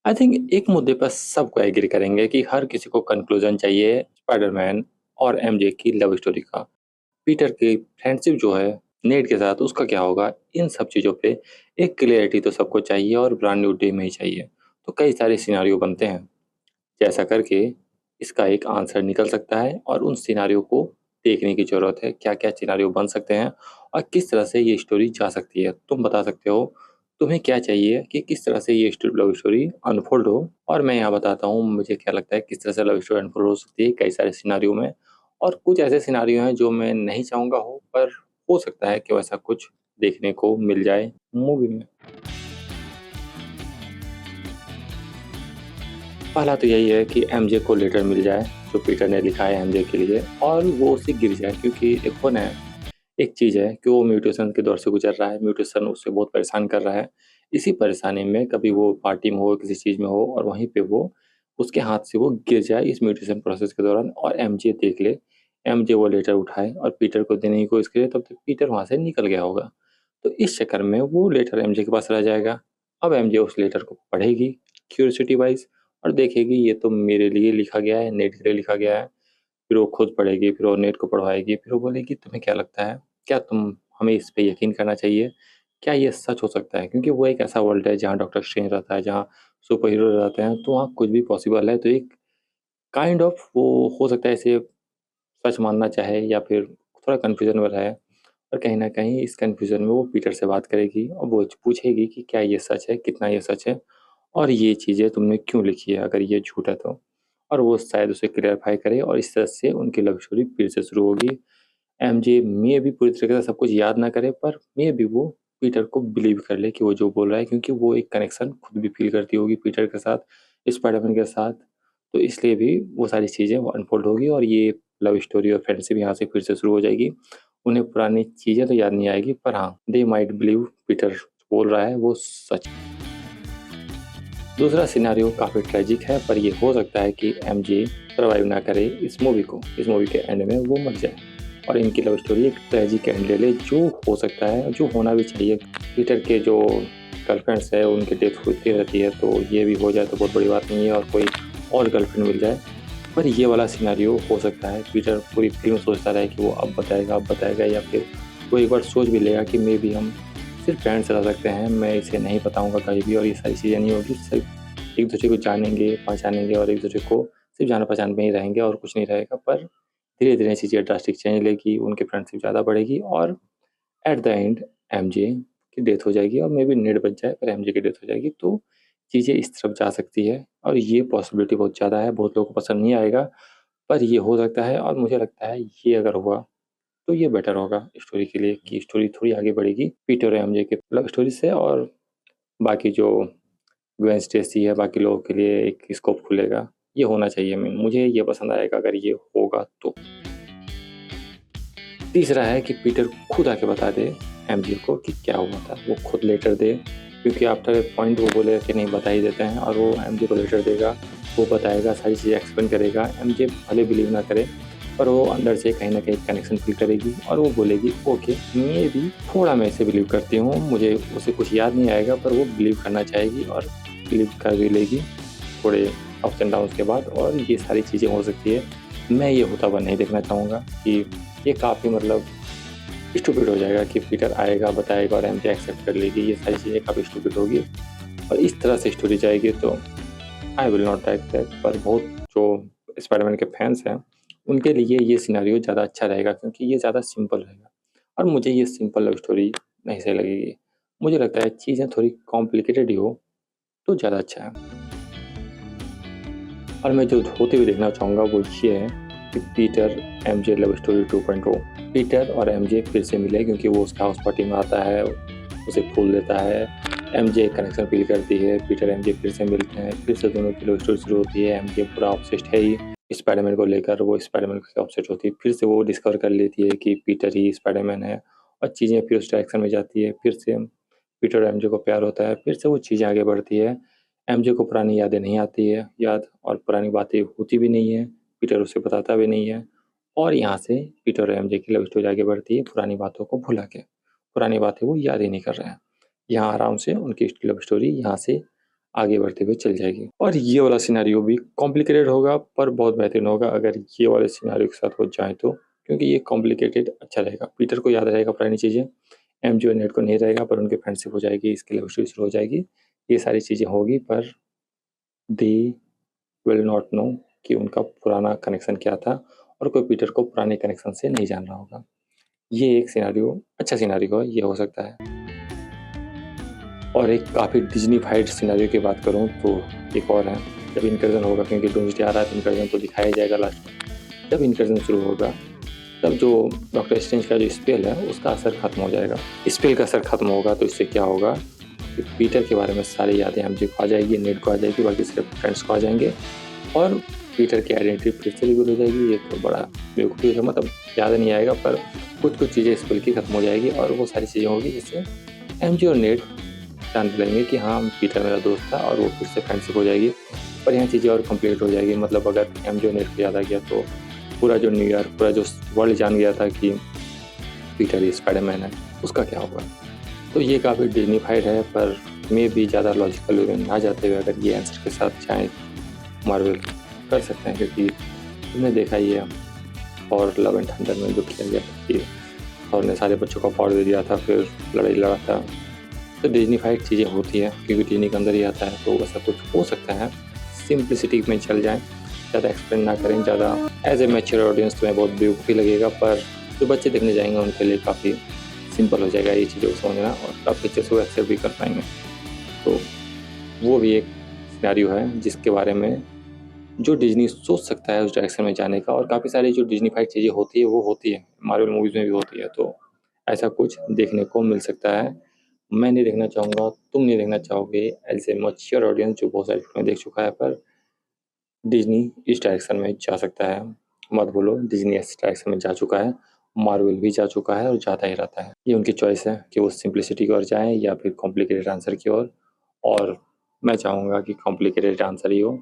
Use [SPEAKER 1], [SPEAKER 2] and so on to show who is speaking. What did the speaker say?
[SPEAKER 1] I think एक मुद्दे पर सबको एग्री करेंगे कि हर किसी को कंक्लूजन चाहिए स्पाइडरमैन और एमजे की लव स्टोरी का। पीटर की फ्रेंडशिप जो है नेड के साथ उसका क्या होगा, इन सब चीज़ों पे एक क्लियरिटी तो सबको चाहिए और ब्रांड न्यू डे में ही चाहिए। तो कई सारे सिनारियो बनते हैं, जैसा करके इसका एक आंसर निकल सकता है और उन सिनारियो को देखने की ज़रूरत है, क्या-क्या सिनारियो बन सकते हैं और किस तरह से ये स्टोरी जा सकती है। तुम बता सकते हो, तुम्हें क्या चाहिए कि किस तरह से ये लव स्टोरी अनफोल्ड हो, और मैं यहाँ बताता हूँ मुझे क्या लगता है किस तरह से लव स्टोरी अनफोल्ड हो सकती है कई सारे सिनारियो में। और कुछ ऐसे सिनारियो हैं जो मैं नहीं चाहूँगा हो, पर हो सकता है कि वैसा कुछ देखने को मिल जाए मूवी में। पहला तो यही है कि एमजे को लेटर मिल जाए जो पीटर ने लिखा है एमजे के लिए, और वो उससे गिर जाए, क्योंकि देखो ना, एक चीज़ है कि वो म्यूटेशन के दौर से गुजर रहा है, म्यूटेशन उसे बहुत परेशान कर रहा है। इसी परेशानी में कभी वो पार्टी में हो, किसी चीज़ में हो, और वहीं पे वो उसके हाथ से वो गिर जाए इस म्यूटेशन प्रोसेस के दौरान, और एमजे देख ले, एमजे वो लेटर उठाए और पीटर को देने की कोशिश करे, तब तक पीटर वहाँ से निकल गया होगा। तो इस चक्कर में वो लेटर एमजे के पास रह जाएगा। अब एमजे उस लेटर को पढ़ेगी क्यूरियोसिटी वाइज़ और देखेगी ये तो मेरे लिए लिखा गया है, नेट के लिए लिखा गया है। फिर वो खुद पढ़ेगी, फिर वो नेट को पढ़वाएगी, फिर वो बोलेगी तुम्हें क्या लगता है? क्या तुम हमें इस पे यकीन करना चाहिए? क्या ये सच हो सकता है? क्योंकि वो एक ऐसा वर्ल्ड है जहाँ डॉक्टर स्ट्रेंज रहता है, जहाँ सुपर हीरो रहते हैं, तो वहाँ कुछ भी पॉसिबल है। तो एक काइंड ऑफ वो हो सकता है इसे सच मानना चाहे या फिर थोड़ा कन्फ्यूज़न में रहे, और कहीं न कहीं इस कन्फ्यूज़न में वो पीटर से बात करेगी और वो पूछेगी कि क्या ये सच है? कितना ये सच है? और ये चीज़ें तुमने क्यों लिखी है अगर ये झूठ है तो? और वो शायद उसे क्लैरिफ़ाई करे और इस तरह से उनकी लव स्टोरी फिर से शुरू होगी। एमजे मे बी पूरी तरीके से सब कुछ याद ना करे, पर मे बी वो पीटर को बिलीव कर ले कि वो जो बोल रहा है, क्योंकि वो एक कनेक्शन खुद भी फ़ील करती होगी पीटर के साथ, स्पाइडरमैन के साथ। तो इसलिए भी वो सारी चीज़ें वो अनफ़ोल्ड होगी और ये लव स्टोरी और फ्रेंडशिप यहाँ से फिर से शुरू हो जाएगी। उन्हें पुरानी चीज़ें तो याद नहीं आएगी, पर हाँ, दे माइट बिलीव पीटर बोल रहा है वो सच। दूसरा सिनेरियो काफ़ी ट्रेजिक है, पर ये हो सकता है कि एमजे सर्वाइव ना करे इस मूवी को। इस मूवी के एंड में वो मर जाए और इनकी लव स्टोरी एक ट्रेजिक एंड ले ले, जो हो सकता है, जो होना भी चाहिए। पीटर के जो गर्लफ्रेंड्स है उनकी डेथ होती रहती है, तो ये भी हो जाए तो बहुत बड़ी बात नहीं है और कोई और गर्लफ्रेंड मिल जाए। पर ये वाला सिनेरियो हो सकता है पीटर पूरी फ़िल्म सोचता रहे कि वो अब बताएगा, या फिर वो एक बार सोच भी लेगा कि मे बी हम सिर्फ़ फ्रेंड्स रह सकते हैं, मैं इसे नहीं बताऊँगा कहीं भी और ये सारी चीज़ें नहीं होगी। सिर्फ़ एक-दूसरे को जानेंगे, पहचानेंगे और एक-दूसरे को सिर्फ़ जान-पहचान में ही रहेंगे और कुछ नहीं रहेगा। पर धीरे-धीरे चीज़ें ड्रास्टिक चेंज लेगी, उनकी फ्रेंडशिप ज़्यादा बढ़ेगी और एट द एंड एमजे की डेथ हो जाएगी और मे बी नेड बच जाए पर एमजे की डेथ हो जाएगी। तो चीज़ें इस तरफ जा सकती है और ये पॉसिबिलिटी बहुत ज़्यादा है। बहुत लोगों को पसंद नहीं आएगा, पर ये हो सकता है और मुझे लगता है ये अगर हुआ तो ये बेटर होगा स्टोरी के लिए कि स्टोरी थोड़ी आगे बढ़ेगी पीटर और एमजे के लव स्टोरी से, और बाकी जो ग्वेन स्टेसी है, बाकी लोगों के लिए एक स्कोप खुलेगा। ये होना चाहिए, मुझे ये पसंद आएगा अगर ये होगा तो। तीसरा है कि पीटर खुद आके बता दे एमजे को कि क्या हुआ था, वो खुद लेटर दे, क्योंकि आफ्टर ए पॉइंट वो बोलेगा कि नहीं बता ही देते हैं और वो एमजे को लेटर देगा, वो बताएगा, सारी चीज़ें एक्सप्लेन करेगा। एमजे भले बिलीव ना करे, पर वो अंदर से कहीं न कहीं कनेक्शन फ़ील करेगी और वो बोलेगी ओके, मे बी थोड़ा मैं इसे बिलीव करती हूँ, मुझे उसे कुछ याद नहीं आएगा, पर वो बिलीव करना चाहेगी और बिलीव कर भी लेगी थोड़े अप्स एंड डाउन्स के बाद, और ये सारी चीज़ें हो सकती है। मैं ये होता हुआ नहीं देखना चाहूँगा कि ये काफ़ी मतलब स्टूपिड हो जाएगा कि पीटर आएगा, बताएगा और एमजे एक्सेप्ट कर लेगी। ये सारी चीज़ें काफ़ी स्टूपिड होगी और इस तरह से स्टोरी जाएगी तो I will not like that. पर बहुत जो स्पाइडरमैन के फैन्स हैं, उनके लिए ये सिनेरियो ज़्यादा अच्छा रहेगा, क्योंकि ये ज़्यादा सिंपल रहेगा और मुझे ये सिंपल लव स्टोरी नहीं सही लगेगी। मुझे लगता है चीज़ें थोड़ी कॉम्प्लिकेटेड ही हो तो ज़्यादा अच्छा है। और मैं जो होते हुए देखना चाहूँगा वो ये है कि Peter MJ love story 2.0। Peter और एमजे फिर से मिले, क्योंकि वो उसके हाउस पार्टी में आता है, उसे फूल देता है, एमजे कनेक्शन फ़ील करती है, पीटर एमजे फिर से मिलते हैं, फिर से दोनों की लव स्टोरी शुरू होती है। एमजे पूरा ऑब्सेस्ड है ही स्पाइडरमैन को लेकर, वो स्पाइडरमैन से ऑब्सेस्ड होती है, फिर से वो डिस्कवर कर लेती है कि पीटर ही स्पाइडरमैन है और चीज़ें फिर उस डायरेक्शन में जाती है। फिर से पीटर और एमजे को प्यार होता है, फिर से वो चीज़ें आगे बढ़ती है। एमजे को पुरानी यादें नहीं आती है याद, और पुरानी बातें होती भी नहीं है, पीटर उसे बताता भी नहीं है, और यहाँ से पीटर और एमजे की लव स्टोरी आगे बढ़ती है पुरानी बातों को भुला के। पुरानी बातें वो याद ही नहीं कर रहे हैं। यहाँ आराम से उनकी लव स्टोरी यहाँ से आगे बढ़ते हुए चल जाएगी। और ये वाला सिनेरियो भी कॉम्प्लिकेटेड होगा पर बहुत बेहतरीन होगा अगर ये वाले सिनेरियो के साथ हो जाए तो, क्योंकि ये कॉम्प्लिकेटेड अच्छा रहेगा। पीटर को याद रहेगा पुरानी चीज़ें, एमजे और नेड को नहीं रहेगा, पर उनकी फ्रेंडशिप हो जाएगी, इसकी लव स्टोरी शुरू हो जाएगी। ये सारी चीज़ें होगी पर दे विल नॉट नो कि उनका पुराना कनेक्शन क्या था और कोई पीटर को पुराने कनेक्शन से नहीं जान रहा होगा। ये एक सिनेरियो अच्छा सिनेरियो है, ये हो सकता है। और एक काफ़ी डिज़्नीफाइड सिनेरियो की बात करूँ तो एक और है, जब इनकर्जन होगा, क्योंकि डूम्सडे आ रहा है तो इनकर्जन तो दिखाया ही जाएगा लास्ट में। जब इनकर्जन शुरू होगा तब जो डॉक्टर स्ट्रेंज का जो स्पेल है उसका असर खत्म हो जाएगा। स्पेल का असर खत्म होगा तो इससे क्या होगा कि पीटर के बारे में सारी यादें एमजे को आ जाएगी, नेड को आ जाएगी, बाकी सिर्फ फ्रेंड्स को आ जाएंगे और पीटर की आइडेंटिटी फिर से रिवील हो जाएगी। ये तो बड़ा बेवकूफ़ी है, मतलब याद नहीं आएगा पर कुछ चीज़ें स्पेल की खत्म हो जाएगी और वो सारी चीज़ें होगी जिससे एमजे और नेड जान लेंगे कि हाँ पीटर मेरा दोस्त था और वो फिर से फ्रेंडशिप हो जाएगी। पर यहाँ चीज़ें और कंप्लीट हो जाएगी, मतलब अगर एमजे और नेड को याद आ गया तो पूरा जो न्यूयॉर्क, पूरा जो वर्ल्ड जान गया था कि पीटर ही स्पाइडरमैन है, उसका क्या होगा। तो ये काफ़ी डिज़्नीफाइड है पर मे भी ज़्यादा लॉजिकल वे में ना जाते हुए अगर ये आंसर के साथ जाएँ मार्वल कर सकते हैं, क्योंकि तुमने देखा ही है और लव एंड थंडर में जो किया गया था कि थॉर ने सारे बच्चों को पावर दे दिया था, फिर लड़ाई लड़ा था। तो डिज़्नीफाइड चीज़ें होती हैं क्योंकि डिज़नी के अंदर ही आता है, तो ऐसा कुछ हो सकता है। सिंप्लिसिटी में चल जाएँ, ज़्यादा एक्सप्लेन ना करें, ज़्यादा एज ए मैच्योर ऑडियंस तुम्हें बहुत बेवकूफ़ी लगेगा, पर जो बच्चे देखने जाएंगे उनके लिए काफ़ी सिंपल हो जाएगा ये चीज़ों को समझना और काफ़ी अच्छे से वो एक्सेप्ट भी कर पाएंगे। तो वो भी एक सिनेरियो है जिसके बारे में जो डिज़नी सोच सकता है उस डायरेक्शन में जाने का, और काफ़ी सारी जो डिज़्नीफाइड चीज़ें होती है वो होती है, मार्वल मूवीज़ में भी होती है, तो ऐसा कुछ देखने को मिल सकता है। मैं नहीं देखना चाहूँगा, तुम नहीं देखना चाहोगे एज़ ए मैच्योर ऑडियंस जो बहुत सारी फ़िल्में देख चुका है, पर डिज़नी इस डायरेक्शन में जा सकता है। मत बोलो, डिज़नी इस डायरेक्शन में जा चुका है, मार्वल भी जा चुका है और जाता ही रहता है। ये उनकी चॉइस है कि वो सिंप्लिसिटी की ओर जाएँ या फिर कॉम्प्लिकेटेड आंसर की ओर, और मैं चाहूँगा कि कॉम्प्लिकेटेड आंसर ही हो।